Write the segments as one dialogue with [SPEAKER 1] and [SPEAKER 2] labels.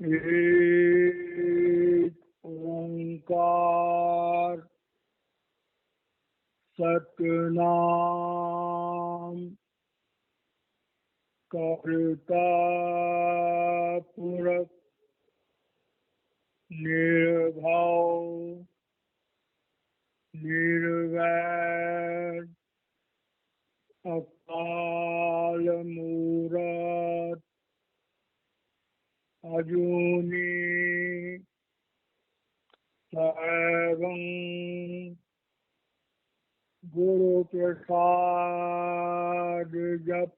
[SPEAKER 1] एक ओंकार सतनाम कर्ता पुरख निर्भव निर्वैर अकाल मूरत अजूनी सर्वं गुरु प्रसाद जप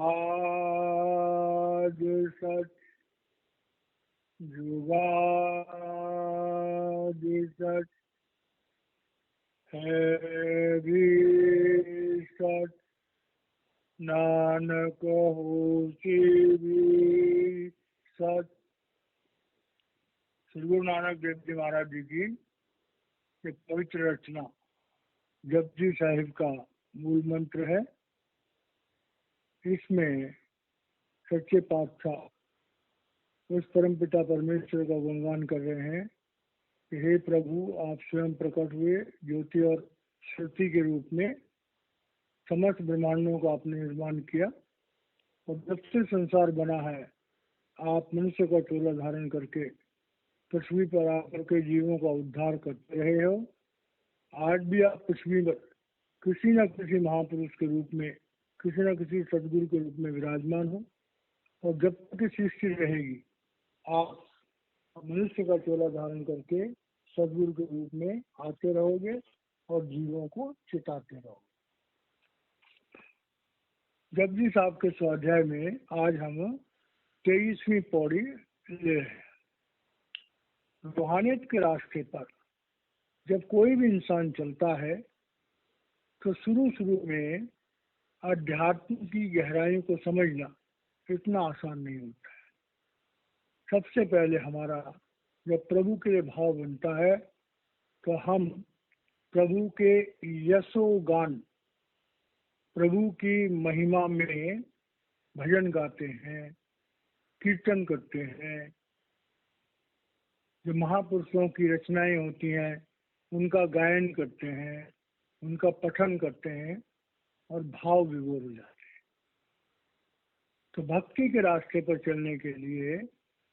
[SPEAKER 1] आज सच जुगाद सच है भी सच नानक होसी भी सच। श्री गुरु नानक देव जी महाराज जी की एक पवित्र रचना जपजी साहिब का मूल मंत्र है। इसमें सच्चे पातशाह उस परमपिता परमेश्वर का गुणगान कर रहे हैं कि हे प्रभु, आप स्वयं प्रकट हुए ज्योति और श्रुति के रूप में समस्त ब्रह्मांडों का आपने निर्माण किया और जब से संसार बना है आप मनुष्य का चोला धारण करके पृथ्वी पर आकर के जीवों का उद्धार करते रहे हो। आज भी आप पृथ्वी पर किसी न किसी महापुरुष के रूप में, किसी न किसी सदगुरु के रूप में विराजमान हो और जब तक सृष्टि रहेगी आप मनुष्य का चोला धारण करके सदगुरु के रूप में आते रहोगे और जीवों को चिताते रहोगे। जपजी साहब के स्वाध्याय में आज हम 23वीं पौड़ी ले रहे हैं। रूहानियत के रास्ते पर जब कोई भी इंसान चलता है तो शुरू में अध्यात्म की गहराइयों को समझना इतना आसान नहीं होता है। सबसे पहले हमारा जब प्रभु के लिए भाव बनता है तो हम प्रभु के यशोगान, प्रभु की महिमा में भजन गाते हैं, कीर्तन करते हैं। जो महापुरुषों की रचनाएं होती हैं उनका गायन करते हैं, उनका पठन करते हैं और भाव विभोर हो जाते हैं। तो भक्ति के रास्ते पर चलने के लिए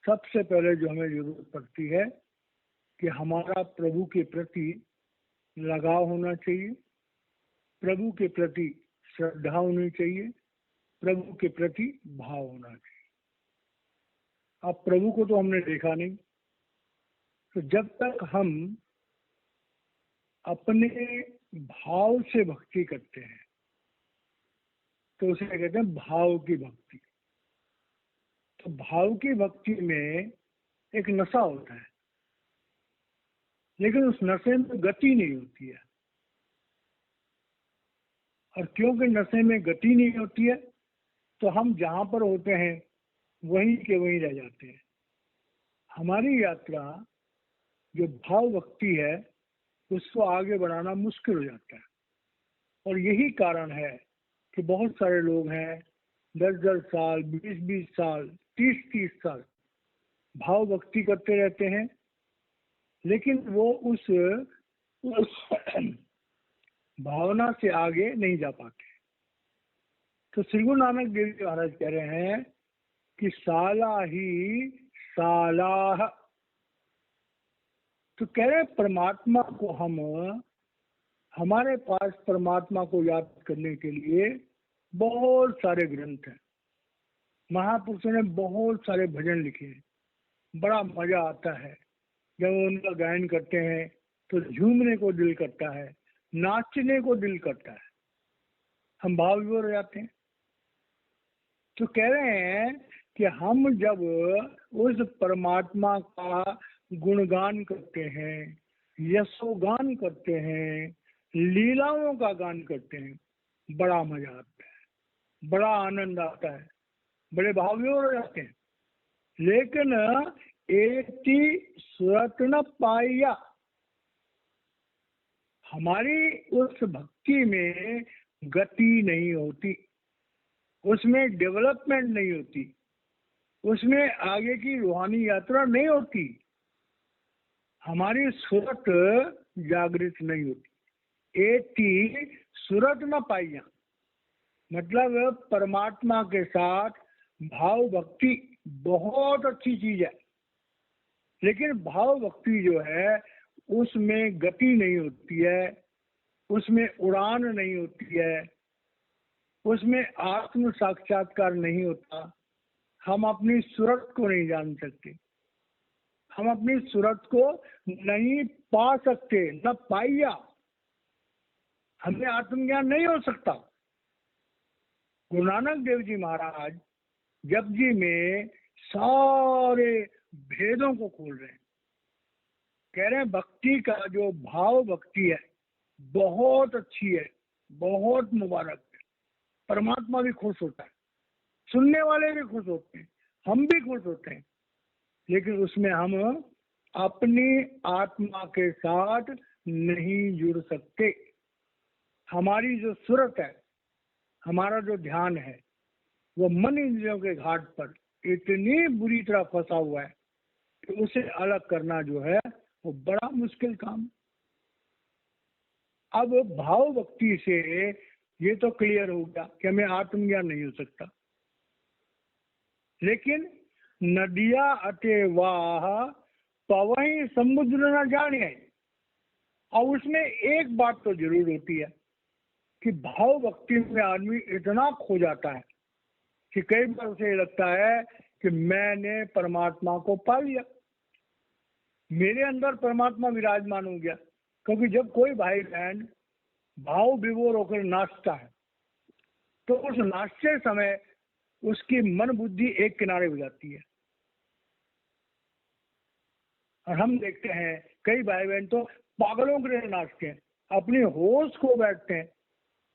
[SPEAKER 1] सबसे पहले जो हमें जरूरत पड़ती है कि हमारा प्रभु के प्रति लगाव होना चाहिए, प्रभु के प्रति श्रद्धा होनी चाहिए, प्रभु के प्रति भाव होना चाहिए। अब प्रभु को तो हमने देखा नहीं, तो जब तक हम अपने भाव से भक्ति करते हैं तो उसे कहते हैं भाव की भक्ति। तो भाव की भक्ति में एक नशा होता है, लेकिन उस नशे में गति नहीं होती है। और क्योंकि नशे में गति नहीं होती है तो हम जहां पर होते हैं वहीं के वहीं रह जाते हैं। हमारी यात्रा जो भाव भक्ति है उसको आगे बढ़ाना मुश्किल हो जाता है। और यही कारण है कि बहुत सारे लोग हैं 10-10 साल, 20-20 साल, 30-30 साल भाव भक्ति करते रहते हैं, लेकिन वो उस भावना से आगे नहीं जा पाते। तो श्री गुरु नानक देव जी महाराज कह रहे हैं कि साला ही सालाह। तो कह रहे हैं परमात्मा को हमारे पास परमात्मा को याद करने के लिए बहुत सारे ग्रंथ हैं, महापुरुषों ने बहुत सारे भजन लिखे हैं। बड़ा मजा आता है जब उनका गायन करते हैं तो झूमने को दिल करता है, नाचने को दिल करता है, हम भाव विभोर हो जाते हैं। तो कह रहे हैं कि हम जब उस परमात्मा का गुणगान करते हैं, यशोगान करते हैं, लीलाओं का गान करते हैं, बड़ा मजा आता है, बड़ा आनंद आता है, बड़े भाव विभोर हो जाते हैं। लेकिन एति सुरत न पाया, हमारी उस भक्ति में गति नहीं होती, उसमें डेवलपमेंट नहीं होती। उसमें आगे की रूहानी यात्रा नहीं होती, हमारी सूरत जागृत नहीं होती। एती सूरत न पाइया, मतलब परमात्मा के साथ भाव भक्ति बहुत अच्छी चीज है, लेकिन भाव भक्ति जो है उसमें गति नहीं होती है, उसमें उड़ान नहीं होती है, उसमें आत्म साक्षात्कार नहीं होता। हम अपनी सूरत को नहीं जान सकते, हम अपनी सूरत को नहीं पा सकते, न पाइया, हमें आत्मज्ञान नहीं हो सकता। गुरु नानक देव जी महाराज जपजी में सारे भेदों को खोल रहे हैं, कह रहे हैं भक्ति का जो भाव भक्ति है बहुत अच्छी है, बहुत मुबारक है, परमात्मा भी खुश होता है, सुनने वाले भी खुश होते हैं, हम भी खुश होते हैं, लेकिन उसमें हम अपनी आत्मा के साथ नहीं जुड़ सकते। हमारी जो सूरत है, हमारा जो ध्यान है, वो मन इंद्रियों के घाट पर इतनी बुरी तरह फंसा हुआ है कि उसे अलग करना जो है वो बड़ा मुश्किल काम। अब भाव भक्ति से ये तो क्लियर हो गया कि हमें आत्मज्ञान नहीं हो सकता, लेकिन नदिया अते वाह पवई समुद्र न जाने, और उसमें एक बात तो जरूर होती है कि भाव भक्ति में आदमी इतना खो जाता है कि कई बार उसे लगता है कि मैंने परमात्मा को पा लिया, मेरे अंदर परमात्मा विराजमान हो गया। क्योंकि जब कोई भाई बहन भाव विभोर होकर नाचता है तो उस नाचते समय उसकी मन बुद्धि एक किनारे हो जाती है, और हम देखते हैं कई भाई बहन तो पागलों के लिए नाचते हैं, अपनी होश खो बैठते हैं।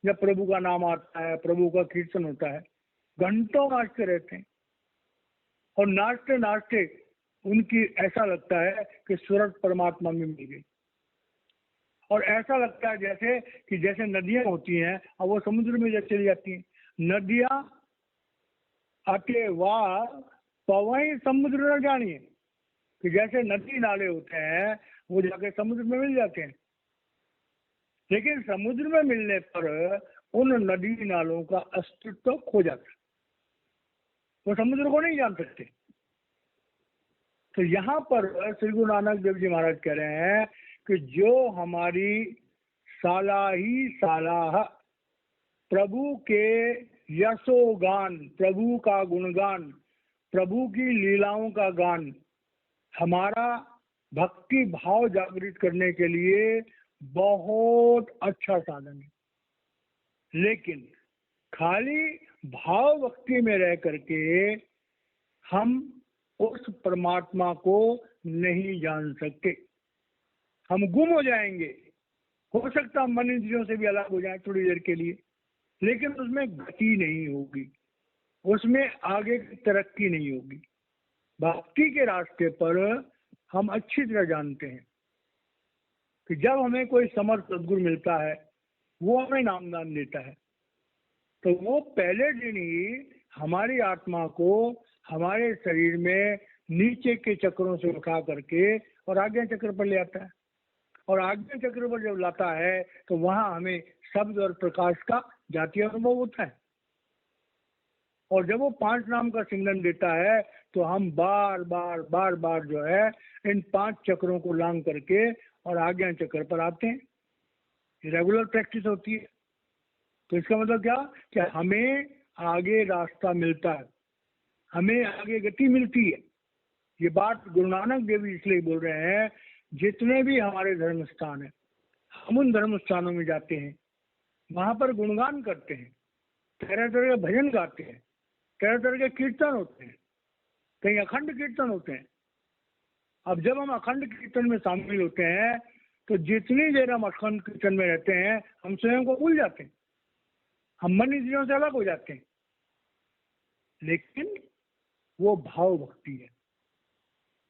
[SPEAKER 1] जब प्रभु का नाम आता है, प्रभु का कीर्तन होता है, घंटों नाचते रहते हैं, और नाचते नाचते उनकी ऐसा लगता है कि सूरत परमात्मा में मिल गई, और ऐसा लगता है जैसे नदियां होती हैं और वो समुद्र में जब चली जाती हैं। नदियां आते वाह पवई समुद्र न जानिए, कि जैसे नदी नाले होते हैं वो जाके समुद्र में मिल जाते हैं, लेकिन समुद्र में मिलने पर उन नदी नालों का अस्तित्व खो जाता है, वो समुद्र को नहीं जान सकते। तो यहाँ पर श्री गुरु नानक देव जी महाराज कह रहे हैं कि जो हमारी साला ही साला प्रभु के यशोगान, प्रभु का गुणगान, प्रभु की लीलाओं का गान हमारा भक्ति भाव जागृत करने के लिए बहुत अच्छा साधन है, लेकिन खाली भाव भक्ति में रह करके हम उस परमात्मा को नहीं जान सकते, हम गुम हो जाएंगे। हो सकता मन इंद्रियों से भी अलग हो जाए थोड़ी देर के लिए, लेकिन उसमें गति नहीं होगी, उसमें आगे की तरक्की नहीं होगी। भक्ति के रास्ते पर हम अच्छी तरह जानते हैं कि जब हमें कोई समर्थ सदगुरु मिलता है, वो हमें नामदान देता है, तो वो पहले दिन ही हमारी आत्मा को हमारे शरीर में नीचे के चक्रों से उठा करके और आज्ञा चक्र पर ले आता है, और आज्ञा चक्र पर जब लाता है तो वहां हमें शब्द और प्रकाश का जातीय अनुभव होता है, और जब वो 5 नाम का सिमरन देता है तो हम बार बार बार बार जो है इन 5 चक्रों को लांग करके और आज्ञा चक्र पर आते हैं। रेगुलर प्रैक्टिस होती है। तो इसका मतलब क्या कि हमें आगे रास्ता मिलता है, हमें आगे गति मिलती है। ये बात गुरु नानक देव इसलिए बोल रहे हैं, जितने भी हमारे धर्म स्थान है, हम उन धर्म स्थानों में जाते हैं, वहां पर गुणगान करते हैं, तरह तरह के भजन गाते हैं, तरह तरह के कीर्तन होते हैं, कहीं अखंड कीर्तन होते हैं। अब जब हम अखंड कीर्तन में शामिल होते हैं तो जितनी देर हम अखंड कीर्तन में रहते हैं हम स्वयं को भूल जाते हैं, हम मन इंद्रियों से अलग हो जाते हैं, लेकिन वो भाव भक्ति है,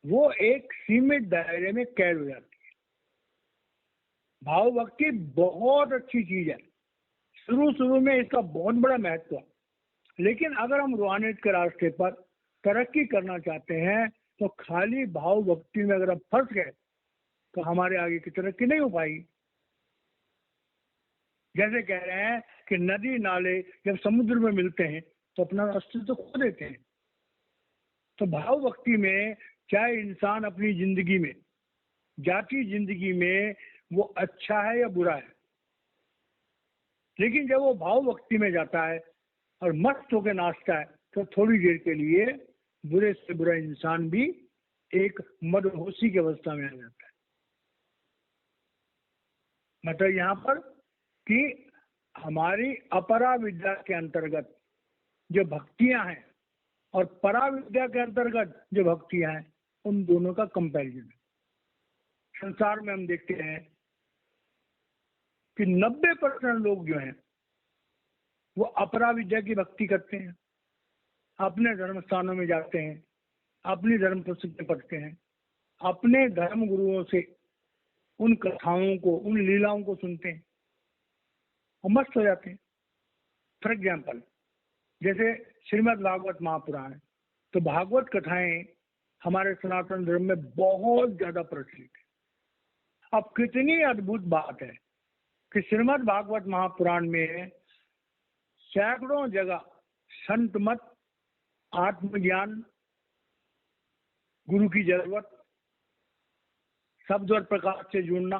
[SPEAKER 1] वो एक सीमित दायरे में कैद हो जाती है। भाव भक्ति बहुत अच्छी चीज है, शुरू शुरू में इसका बहुत बड़ा महत्व है, लेकिन अगर हम रूहानियत के रास्ते पर तरक्की करना चाहते हैं तो खाली भाव भक्ति में अगर हम फंस गए तो हमारे आगे की तरक्की नहीं हो पाएगी। जैसे कह रहे हैं कि नदी नाले जब समुद्र में मिलते हैं तो अपना अस्तित्व तो खो देते हैं। तो भाव भक्ति में चाहे इंसान अपनी जिंदगी में, जाति जिंदगी में वो अच्छा है या बुरा है, लेकिन जब वो भाव भक्ति में जाता है और मस्त होकर नाचता है तो थोड़ी देर के लिए बुरे से बुरा इंसान भी एक मदहोशी की अवस्था में आ जाता है। मतलब यहाँ पर कि हमारी अपरा विद्या के अंतर्गत जो भक्तियां हैं और परा विद्या के अंतर्गत जो भक्तियां हैं, उन दोनों का कंपैरिजन है। संसार में हम देखते हैं कि 90% लोग जो हैं वो अपरा विद्या की भक्ति करते हैं, अपने धर्म स्थानों में जाते हैं, अपनी धर्म पुस्तकें पढ़ते हैं, अपने धर्म गुरुओं से उन कथाओं को, उन लीलाओं को सुनते हैं और मस्त हो जाते हैं। फॉर एग्जाम्पल, जैसे श्रीमद् भागवत महापुराण, तो भागवत कथाएं हमारे सनातन धर्म में बहुत ज्यादा प्रचलित है। अब कितनी अद्भुत बात है कि श्रीमद् भागवत महापुराण में सैकड़ों जगह संत मत, आत्मज्ञान, गुरु की जरूरत, शब्द और प्रकाश से जुड़ना,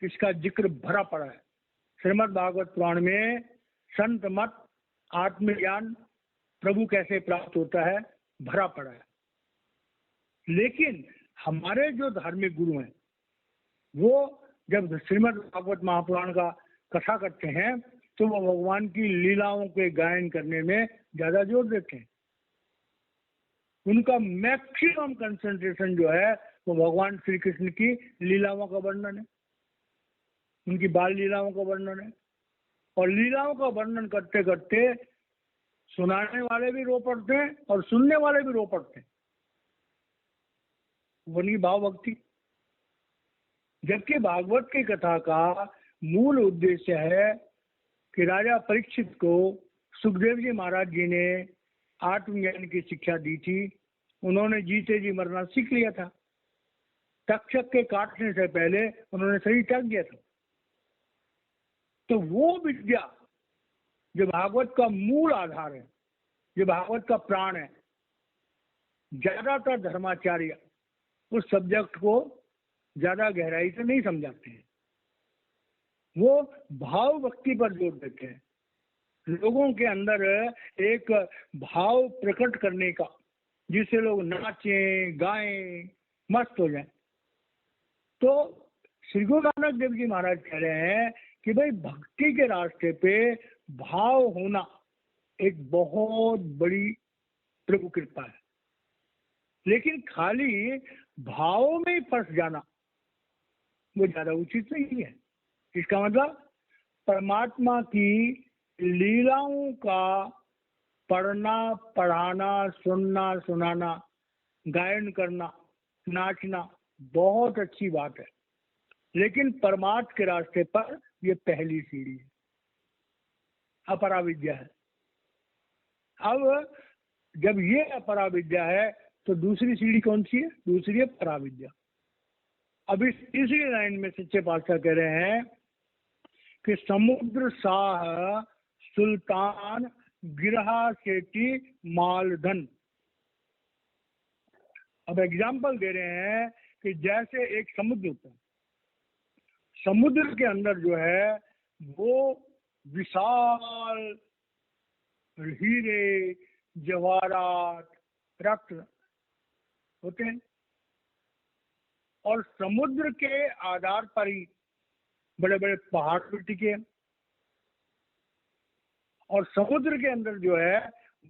[SPEAKER 1] इसका जिक्र भरा पड़ा है। श्रीमद् भागवत पुराण में संत मत, आत्मज्ञान, प्रभु कैसे प्राप्त होता है, भरा पड़ा है। लेकिन हमारे जो धार्मिक गुरु हैं वो जब श्रीमद् भागवत महापुराण का कथा करते हैं तो वो भगवान की लीलाओं के गायन करने में ज्यादा जोर देते हैं। उनका मैक्सिमम कंसंट्रेशन जो है वो भगवान श्री कृष्ण की लीलाओं का वर्णन है, उनकी बाल लीलाओं का वर्णन है। और लीलाओं का वर्णन करते करते सुनाने वाले भी रो पड़ते हैं और सुनने वाले भी रो पड़ते हैं। उनकी भाव भक्ति। जबकि भागवत की कथा का मूल उद्देश्य है कि राजा परीक्षित को सुखदेव जी महाराज जी ने आत्मज्ञान की शिक्षा दी थी। उन्होंने जीते जी मरना सीख लिया था। तक्षक के काटने से पहले उन्होंने शरीर त्याग दिया था। तो वो विद्या जो भागवत का मूल आधार है, जो भागवत का प्राण है, ज्यादातर धर्माचार्य उस सब्जेक्ट को ज्यादा गहराई से नहीं समझाते हैं। वो भाव भक्ति पर जोर देते हैं, लोगों के अंदर एक भाव प्रकट करने का, जिससे लोग नाचें, गाएं, मस्त हो जाएं। तो श्री गुरु नानक देव जी महाराज कह रहे हैं कि भाई भक्ति के रास्ते पे भाव होना एक बहुत बड़ी प्रभु कृपा है। लेकिन खाली भाव में फंस जाना वो ज्यादा उचित नहीं है। इसका मतलब परमात्मा की लीलाओं का पढ़ना, पढ़ाना, सुनना, सुनाना, गायन करना, नाचना बहुत अच्छी बात है, लेकिन परमात्मा के रास्ते पर ये पहली सीढ़ी है, अपरा विद्या है। अब जब ये अपरा विद्या है तो दूसरी सीढ़ी कौन सी है? दूसरी है परा विद्या। अब इस तीसरी लाइन में सच्चे पातशाह कह रहे हैं कि समुद्र शाह सुल्तान गिरहा सेठी मालधन। अब एग्जाम्पल दे रहे हैं कि जैसे एक समुद्र होता है, समुद्र के अंदर जो है वो विशाल हीरे, जवाहरात, रत्न होते हैं और समुद्र के आधार पर ही बड़े बड़े पहाड़ भी टिके हैं। और समुद्र के अंदर जो है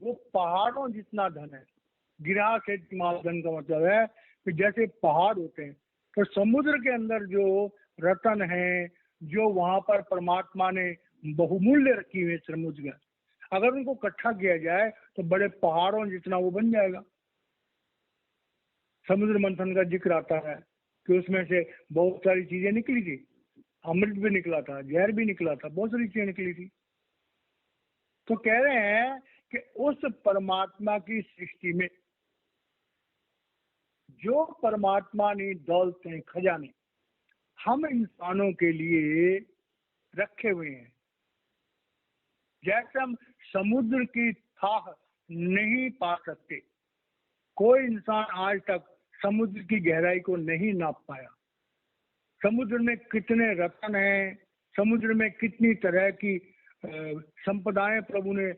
[SPEAKER 1] वो पहाड़ों जितना धन है। गिरा से मालधन का मतलब है कि जैसे पहाड़ होते हैं तो समुद्र के अंदर जो रत्न है, जो वहां पर परमात्मा ने बहुमूल्य रखी हुई है समुद्र में, अगर उनको इकट्ठा किया जाए तो बड़े पहाड़ों जितना वो बन जाएगा। समुद्र मंथन का जिक्र आता है कि उसमें से बहुत सारी चीजें निकली थी, अमृत भी निकला था, जहर भी निकला था, बहुत सारी चीजें निकली थी। तो कह रहे हैं कि उस परमात्मा की सृष्टि में जो परमात्मा ने दौलतें खजाने हम इंसानों के लिए रखे हुए हैं, जैसे हम समुद्र की थाह नहीं पा सकते, कोई इंसान आज तक समुद्र की गहराई को नहीं नाप पाया। समुद्र में कितने रत्न हैं, समुद्र में कितनी तरह की संपदाएं प्रभु ने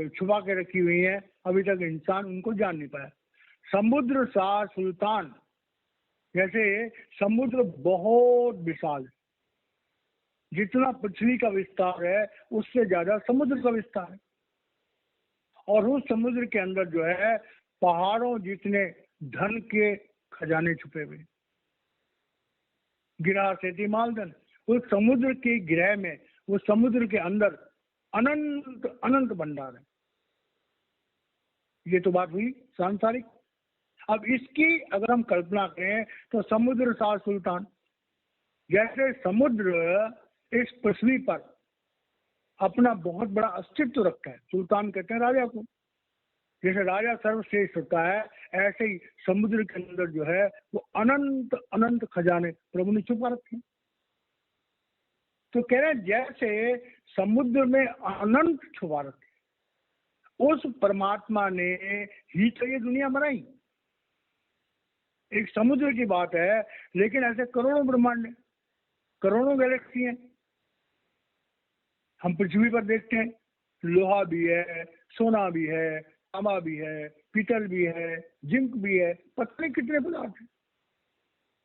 [SPEAKER 1] छुपा के रखी हुई हैं, अभी तक इंसान उनको जान नहीं पाया। समुद्र सा सुल्तान, जैसे समुद्र बहुत विशाल है, जितना पृथ्वी का विस्तार है उससे ज्यादा समुद्र का विस्तार है, और उस समुद्र के अंदर जो है पहाड़ों जितने धन के खजाने छुपे हुए, गिरा सेती मालधन। उस समुद्र के गृह में, उस समुद्र के अंदर अनंत अनंत भंडार है। ये तो बात हुई सांसारिक। अब इसकी अगर हम कल्पना करें तो समुद्र सा सुल्तान, जैसे समुद्र इस पृथ्वी पर अपना बहुत बड़ा अस्तित्व रखता है, सुल्तान कहते हैं राजा को, जैसे राजा सर्वश्रेष्ठ होता है, ऐसे ही समुद्र के अंदर जो है वो अनंत अनंत खजाने प्रभु ने छुपा रखे हैं। तो कह रहे हैं जैसे समुद्र में अनंत छुपा रखे, उस परमात्मा ने ही तो ये दुनिया बनाई। एक समुद्र की बात है, लेकिन ऐसे करोड़ों ब्रह्मांड, करोड़ों गैलेक्सी हैं। हम पृथ्वी पर देखते हैं लोहा भी है, सोना भी है, तांबा भी है, पीतल भी है, जिंक भी है, पता नहीं कितने पदार्थ हैं,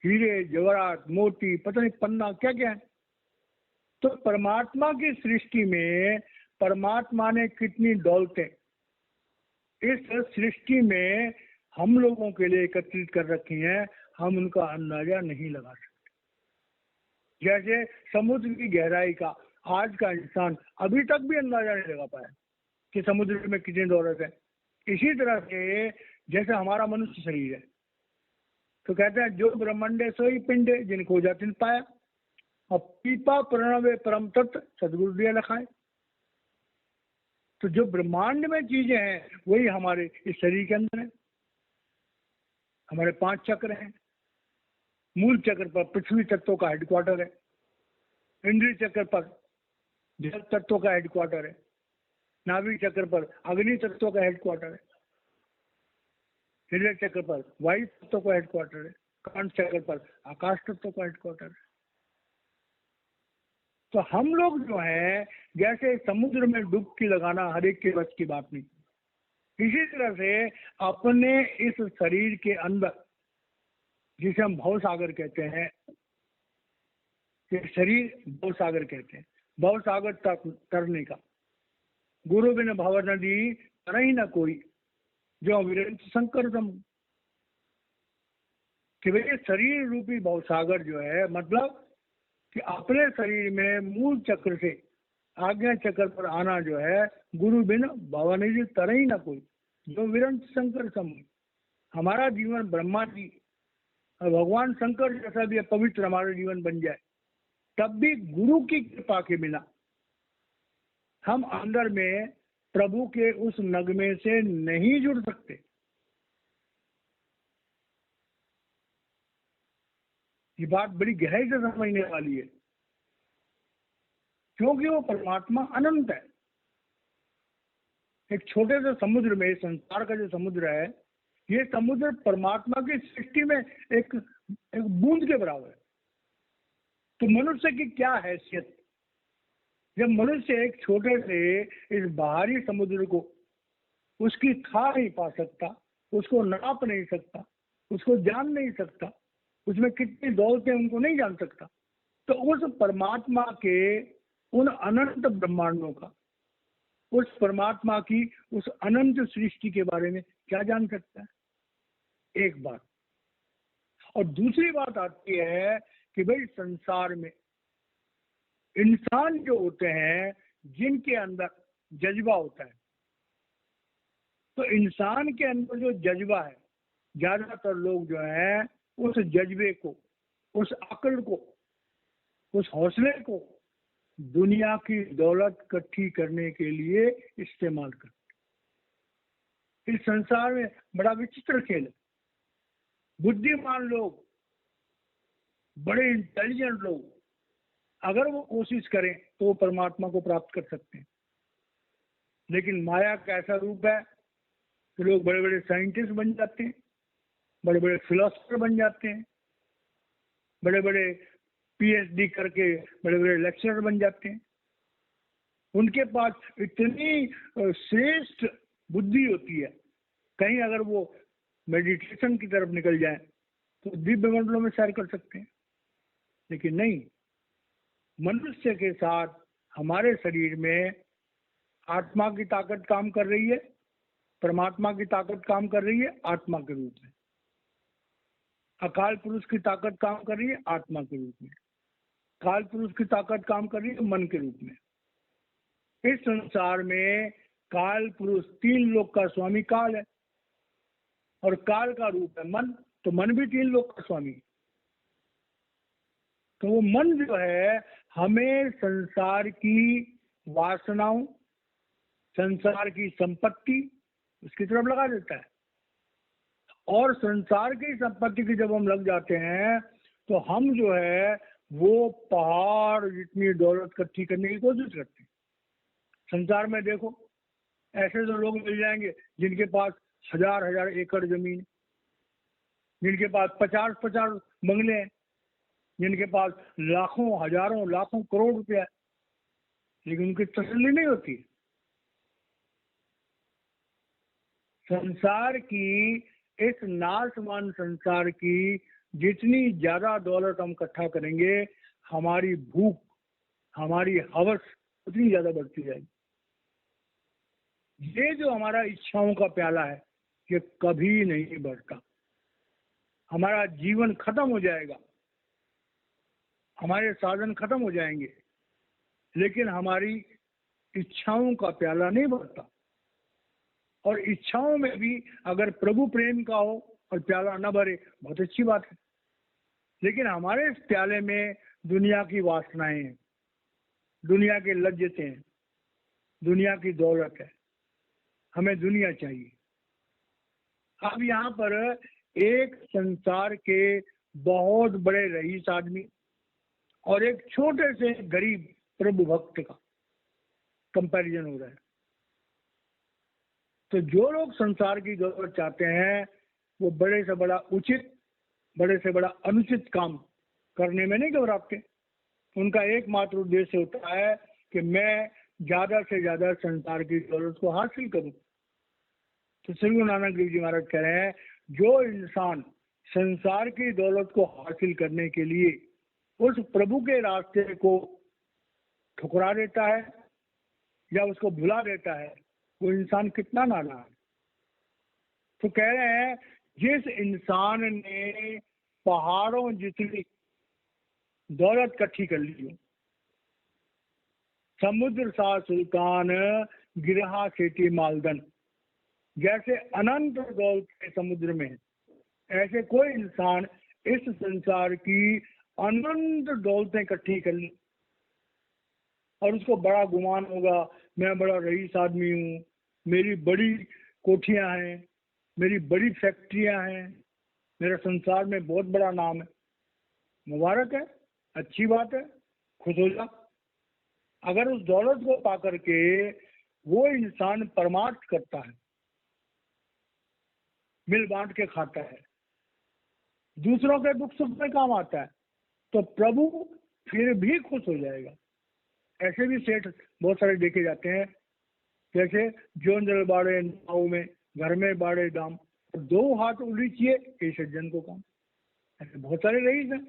[SPEAKER 1] हीरे जवाहरात मोती, पता नहीं पन्ना क्या क्या है। तो परमात्मा की सृष्टि में परमात्मा ने कितनी दौलतें इस सृष्टि में हम लोगों के लिए एकत्रित कर रखी हैं, हम उनका अंदाजा नहीं लगा सकते। जैसे समुद्र की गहराई का आज का इंसान अभी तक भी अंदाजा नहीं लगा पाया कि समुद्र में कितनी दौलत है। इसी तरह से जैसे हमारा मनुष्य शरीर है, तो कहते हैं जो ब्रह्मांडे सोई पिंडे, जिनको जातिन पाया, और पीपा प्रणवे परम तत्व सदगुरु दिया लखाए। तो जो ब्रह्मांड में चीजें हैं वही हमारे इस शरीर के अंदर है। हमारे 5 चक्र हैं। मूल चक्र पर पृथ्वी तत्वों का हेडक्वार्टर है, इंद्रिय चक्र पर जल तत्वों का हेडक्वार्टर है, नाभिक चक्र पर अग्नि तत्वों का हेडक्वार्टर है, हृदय चक्र पर वायु तत्वों का हेडक्वार्टर है, कंठ चक्र पर आकाश तत्वों का हेडक्वार्टर है। तो हम लोग जो है जैसे समुद्र में डुबकी लगाना हर एक के बस की बात नहीं, इसी तरह से अपने इस शरीर के अंदर, जिसे हम भव सागर कहते हैं, ये शरीर भव सागर कहते हैं, भव सागर तक तरने का, गुरु बिन भव नदी तरही न कोई, जो अविरंत शंकर सम। कि भाई शरीर रूपी भव सागर जो है, मतलब कि अपने शरीर में मूल चक्र से आज्ञा चक्र पर आना जो है, गुरु बिन भवनिधि तरही न कोई, जो विरंत शंकर सम। हमारा जीवन ब्रह्मा जी और भगवान शंकर जैसा भी पवित्र हमारा जीवन बन जाए, तब भी गुरु की कृपा के बिना हम अंदर में प्रभु के उस नगमे से नहीं जुड़ सकते। ये बात बड़ी गहराई से समझने वाली है, क्योंकि वो परमात्मा अनंत है। एक छोटे से समुद्र में, संसार का जो समुद्र है, ये समुद्र परमात्मा की सृष्टि में एक बूंद के बराबर है। तो मनुष्य की क्या हैसियत, जब मनुष्य एक छोटे से इस बाहरी समुद्र को उसकी था नहीं पा सकता, उसको नाप नहीं सकता, उसको जान नहीं सकता, उसमें कितनी दौलतें उनको नहीं जान सकता, तो उस परमात्मा के उन अनंत ब्रह्मांडों का, उस परमात्मा की उस अनंत सृष्टि के बारे में क्या जान सकता है? एक बात। और दूसरी बात आती है कि भाई संसार में इंसान जो होते हैं, जिनके अंदर जज्बा होता है, तो इंसान के अंदर जो जज्बा है, ज्यादातर लोग जो है उस जज्बे को, उस अकल को, उस हौसले को दुनिया की दौलत इकट्ठी करने के लिए इस्तेमाल करते। इस संसार में बड़ा विचित्र खेल है। बुद्धिमान लोग, बड़े इंटेलिजेंट लोग, अगर वो कोशिश करें तो वो परमात्मा को प्राप्त कर सकते हैं। लेकिन माया का ऐसा रूप है कि लोग बड़े बड़े साइंटिस्ट बन जाते हैं, बड़े बड़े फिलोसफर बन जाते हैं, बड़े बड़े पीएचडी करके बड़े बड़े लेक्चरर बन जाते हैं। उनके पास इतनी श्रेष्ठ बुद्धि होती है, कहीं अगर वो मेडिटेशन की तरफ निकल जाए तो दिव्य मंडलों में सैर कर सकते हैं। लेकिन नहीं, मनुष्य के साथ हमारे शरीर में आत्मा की ताकत काम कर रही है, परमात्मा की ताकत काम कर रही है आत्मा के रूप में, अकाल पुरुष की ताकत काम कर रही है आत्मा के रूप में, काल पुरुष की ताकत काम कर रही है मन के रूप में। इस संसार में काल पुरुष, तीन लोक का स्वामी काल है, और काल का रूप है मन, तो मन भी तीन लोक का स्वामी। तो वो मन जो है हमें संसार की वासनाओं, संसार की संपत्ति उसकी तरफ लगा देता है। और संसार की संपत्ति की जब हम लग जाते हैं तो हम जो है वो पहाड़ जितनी दौलत इकट्ठी करने की कोशिश करते हैं। संसार में देखो, ऐसे तो लोग मिल जाएंगे जिनके पास हजार हजार एकड़ जमीन, जिनके पास 50-50 बंगले हैं, जिनके पास लाखों हजारों लाखों करोड़ रुपया है, लेकिन उनकी तसल्ली नहीं होती। संसार की, इस नाशवान संसार की जितनी ज्यादा दौलत हम इकट्ठा करेंगे, हमारी भूख, हमारी हवस उतनी ज्यादा बढ़ती जाएगी। ये जो हमारा इच्छाओं का प्याला है ये कभी नहीं बढ़ता। हमारा जीवन खत्म हो जाएगा, हमारे साधन खत्म हो जाएंगे, लेकिन हमारी इच्छाओं का प्याला नहीं बढ़ता। और इच्छाओं में भी अगर प्रभु प्रेम का हो और प्याला न भरे, बहुत अच्छी बात है। लेकिन हमारे इस प्याले में दुनिया की वासनाएं हैं, दुनिया के लज्जतें हैं, दुनिया की दौलत है, हमें दुनिया चाहिए। अब यहाँ पर एक संसार के बहुत बड़े रईस आदमी और एक छोटे से गरीब प्रभु भक्त का कंपैरिजन हो रहा है। तो जो लोग संसार की दौलत चाहते हैं वो बड़े से बड़ा उचित, बड़े से बड़ा अनुचित काम करने में नहीं घबराते। उनका एकमात्र उद्देश्य होता है कि मैं ज्यादा से ज्यादा संसार की दौलत को हासिल करूं। तो श्री गुरु नानक देव जी महाराज कह रहे हैं, जो इंसान संसार की दौलत को हासिल करने के लिए उस प्रभु के रास्ते को ठुकरा देता है या उसको भुला देता है, वो इंसान कितना नादान है। तो कह रहे हैं, जिस इंसान ने पहाड़ों जितनी दौलत इकट्ठी कर ली हो, समुद्र सा सुल्तान गिरहा सेठी मालदन, जैसे अनंत दौलत के समुद्र में, ऐसे कोई इंसान इस संसार की अनंत दौलतें इकट्ठी कर ली और उसको बड़ा गुमान होगा, मैं बड़ा रईस आदमी हूँ, मेरी बड़ी कोठियां हैं, मेरी बड़ी फैक्ट्रियां हैं, मेरा संसार में बहुत बड़ा नाम है। मुबारक है, अच्छी बात है, खुश हो जा। अगर उस दौलत को पा करके वो इंसान परमार्थ करता है, मिल बांट के खाता है, दूसरों के दुख सुख में काम आता है, तो प्रभु फिर भी खुश हो जाएगा। ऐसे भी सेठ बहुत सारे देखे जाते हैं, जैसे जोंजल बाड़े नाव में, घर में बाड़े दाम, दो हाथ उलीचिए ये सज्जन को काम। ऐसे बहुत सारे रईस हैं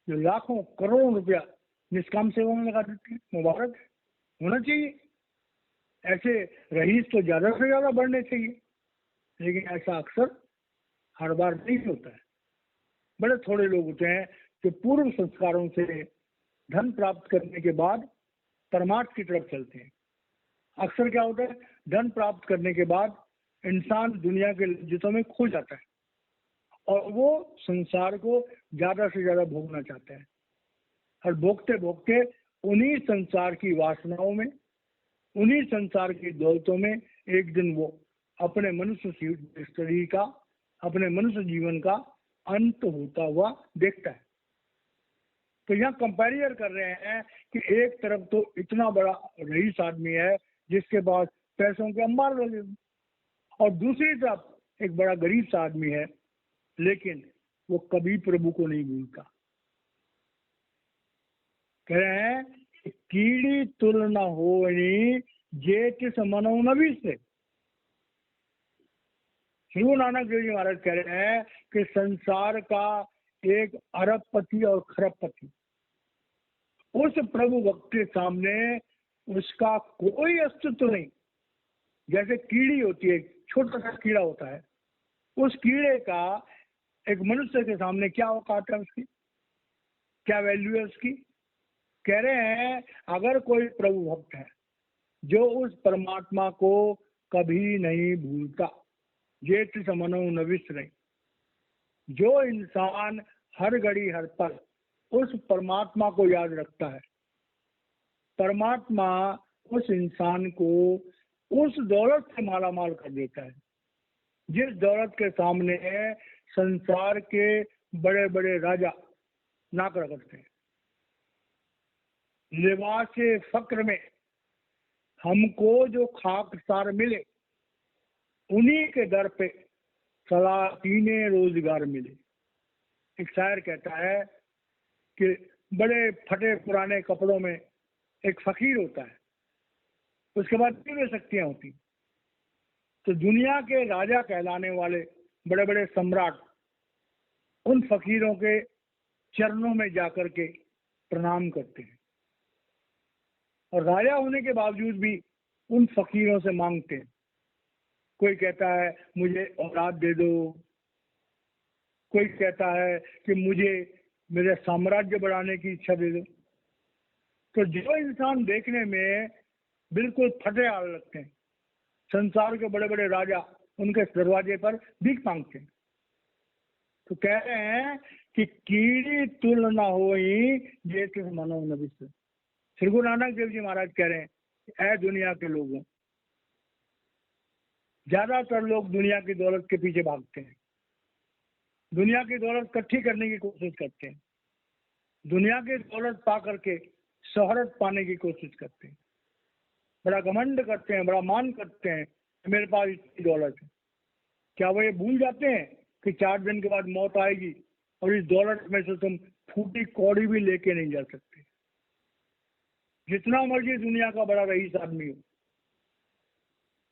[SPEAKER 1] जो लाखों करोड़ों रुपया निष्काम सेवा में लगा देते हैं। मुबारक है, होना चाहिए। ऐसे रईस तो ज्यादा से ज्यादा बढ़ने चाहिए, लेकिन ऐसा अक्सर हर बार नहीं होता है। बड़े थोड़े लोग होते हैं जो पूर्व संस्कारों से धन प्राप्त करने के बाद परमार्थ की तरफ चलते हैं। अक्सर क्या होता है, धन प्राप्त करने के बाद इंसान दुनिया के लज्जतों में खो जाता है और वो संसार को ज्यादा से ज्यादा भोगना चाहता है। और भोगते भोगते उन्हीं संसार की वासनाओं में, उन्हीं संसार की दौलतों में एक दिन वो अपने मनुष्य शरीर का, अपने मनुष्य जीवन का अंत होता हुआ देखता है। तो यहाँ कंपेरिजन कर रहे हैं कि एक तरफ तो इतना बड़ा रईस आदमी है जिसके पास पैसों के अंबार लगे, और दूसरी तरफ एक बड़ा गरीब सा आदमी है लेकिन वो कभी प्रभु को नहीं भूलता। कह रहे हैं कि कीड़ी तुलना हो जेठ मनो नबी से। श्री गुरु नानक देव जी महाराज कह रहे हैं कि संसार का एक अरबपति और खरबपति, उस प्रभु भक्त के सामने उसका कोई अस्तित्व नहीं। जैसे कीड़ी होती है, छोटा सा कीड़ा होता है, उस कीड़े का एक मनुष्य के सामने क्या औकात है, उसकी क्या वैल्यू है उसकी। कह रहे हैं अगर कोई प्रभु भक्त है जो उस परमात्मा को कभी नहीं भूलता, जेठ समनो नविस नहीं, जो इंसान हर घड़ी हर पल उस परमात्मा को याद रखता है, परमात्मा उस इंसान को उस दौलत से माला माल कर देता है जिस दौलत के सामने संसार के बड़े बड़े राजा नाक रगड़ते हैं। लिबास फक्र में हमको जो खाकसार मिले, उन्हीं के दर पे सलातीने रोजगार मिले। एक शायर कहता है कि बड़े फटे पुराने कपड़ों में एक फकीर होता है, उसके बाद तीव्र शक्तियां होती। तो दुनिया के राजा कहलाने वाले बड़े बड़े सम्राट उन फकीरों के चरणों में जाकर के प्रणाम करते हैं, और राजा होने के बावजूद भी उन फकीरों से मांगते हैं। कोई कहता है मुझे औलाद दे दो, कोई कहता है कि मुझे मेरे साम्राज्य बढ़ाने की इच्छा दे दो। तो जो इंसान देखने में बिल्कुल फटे हाल लगते हैं, संसार के बड़े बड़े राजा उनके दरवाजे पर भीख मांगते हैं। तो कह रहे हैं कि कीड़ी तुल न होई जेठ मनो नबी से। श्री गुरु नानक देव जी महाराज कह रहे हैं ऐ दुनिया के लोगों, ज्यादातर लोग दुनिया की दौलत के पीछे भागते हैं, दुनिया की दौलत इकट्ठी करने की कोशिश करते हैं, दुनिया की दौलत पा करके शोहरत पाने की कोशिश करते हैं, बड़ा घमंड करते हैं, बड़ा मान करते हैं मेरे पास इतनी दौलत है। क्या वो ये भूल जाते हैं कि 4 दिन के बाद मौत आएगी और इस दौलत में से तुम फूटी कौड़ी भी लेके नहीं जा सकते, जितना मर्जी दुनिया का बड़ा रईस आदमी हो।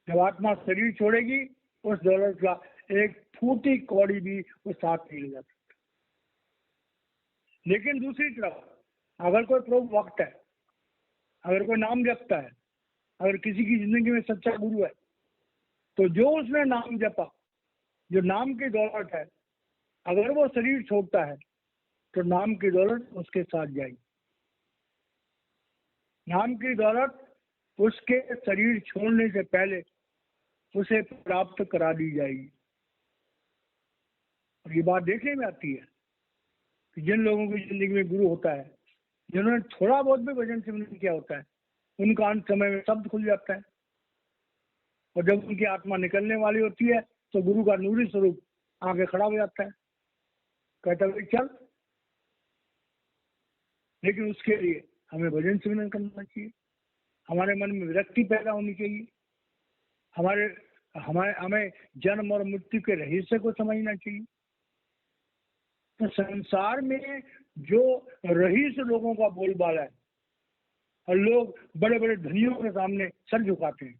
[SPEAKER 1] जब आत्मा शरीर छोड़ेगी उस दौलत का एक फूटी कौड़ी भी वो साथ नहीं ले जा सकता। लेकिन दूसरी तरफ अगर कोई प्रभु भक्त है, अगर कोई नाम जपता है, अगर किसी की जिंदगी में सच्चा गुरु है, तो जो उसने नाम जपा, जो नाम की दौलत है, अगर वो शरीर छोड़ता है तो नाम की दौलत उसके साथ जाएगी। नाम की दौलत उसके शरीर छोड़ने से पहले उसे प्राप्त करा दी जाएगी। और ये बात देखने में आती है कि जिन लोगों की जिंदगी में गुरु होता है, जिन्होंने थोड़ा बहुत भी भजन सिमरन किया होता है, उनका अंत समय में शब्द खुल जाता है, और जब उनकी आत्मा निकलने वाली होती है तो गुरु का नूरी स्वरूप आगे खड़ा हो जाता है, कहता है चल। लेकिन उसके लिए हमें भजन सिमरन करना चाहिए, हमारे मन में विरक्ति पैदा होनी चाहिए, हमें जन्म और मृत्यु के रहस्य को समझना चाहिए। तो संसार में जो रईस लोगों का बोलबाला है और लोग बड़े बड़े धनियों के सामने सर झुकाते हैं,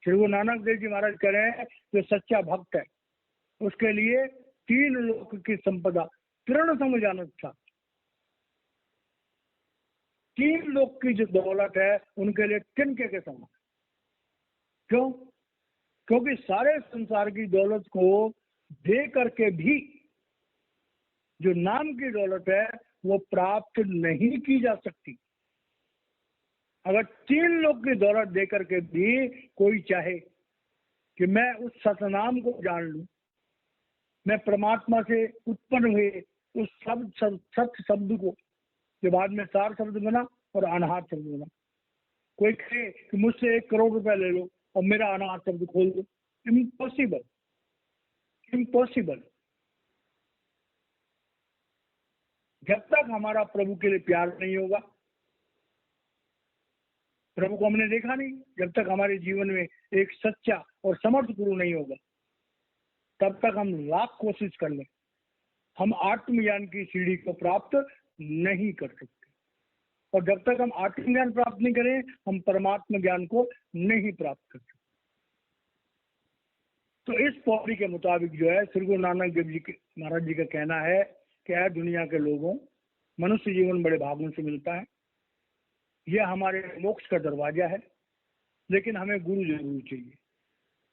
[SPEAKER 1] श्री गुरु नानक देव जी महाराज कह रहे हैं जो सच्चा भक्त है उसके लिए 3 लोक की संपदा तृण समझानत था। 3 लोक की जो दौलत है उनके लिए तिनके के समान। क्यों? क्योंकि सारे संसार की दौलत को दे करके भी जो नाम की दौलत है वो प्राप्त नहीं की जा सकती। अगर 3 लोग की दौलत दे करके भी कोई चाहे कि मैं उस सतनाम को जान लूं, मैं परमात्मा से उत्पन्न हुए उस सत्य शब्द को जो बाद में सार शब्द बना और अनाहत शब्द बना, कोई कहे कि मुझसे 1 करोड़ रुपए ले लो और मेरा अनाहत शब्द खोल दो, इम्पॉसिबल, इम्पॉसिबल। जब तक हमारा प्रभु के लिए प्यार नहीं होगा, प्रभु को हमने देखा नहीं, जब तक हमारे जीवन में एक सच्चा और समर्थ गुरु नहीं होगा, तब तक हम लाख कोशिश कर लें, हम आत्मज्ञान की सीढ़ी को प्राप्त नहीं कर सकते। और जब तक हम आत्मज्ञान प्राप्त नहीं करें, हम परमात्मा ज्ञान को नहीं प्राप्त कर सकते। तो इस पौड़ी के मुताबिक जो है, श्री गुरु नानक देव जी महाराज जी का कहना है कि है दुनिया के लोगों, मनुष्य जीवन बड़े भागों से मिलता है, यह हमारे मोक्ष का दरवाजा है, लेकिन हमें गुरु जरूर चाहिए।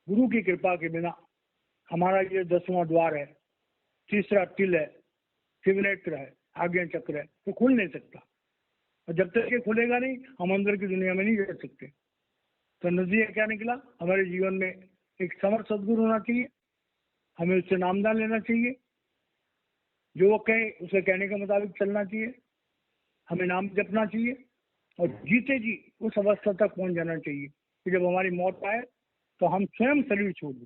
[SPEAKER 1] गुरु की कृपा के बिना हमारा ये 10वां द्वार है, तीसरा तिल है, शिवनेत्र है, आज्ञा चक्र है, तो खुल नहीं सकता। और जब तक ये खुलेगा नहीं, हम अंदर की दुनिया में नहीं जा सकते। तो नजरिया क्या निकला, हमारे जीवन में एक समर्थ सदगुरु होना चाहिए, हमें उससे नामदान लेना चाहिए, जो वो कहे उसे कहने के मुताबिक चलना चाहिए, हमें नाम जपना चाहिए, और जीते जी उस अवस्था तक पहुंच जाना चाहिए कि जब हमारी मौत आए तो हम स्वयं शरीर छोड़ दें।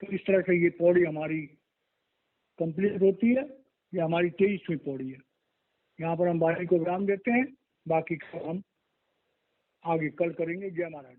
[SPEAKER 1] तो इस तरह से ये पौड़ी हमारी कंप्लीट होती है। ये हमारी 23वीं पौड़ी है। यहाँ पर हम वाणी को विराम देते हैं, बाकी हम आगे कल करेंगे। जय महाराज।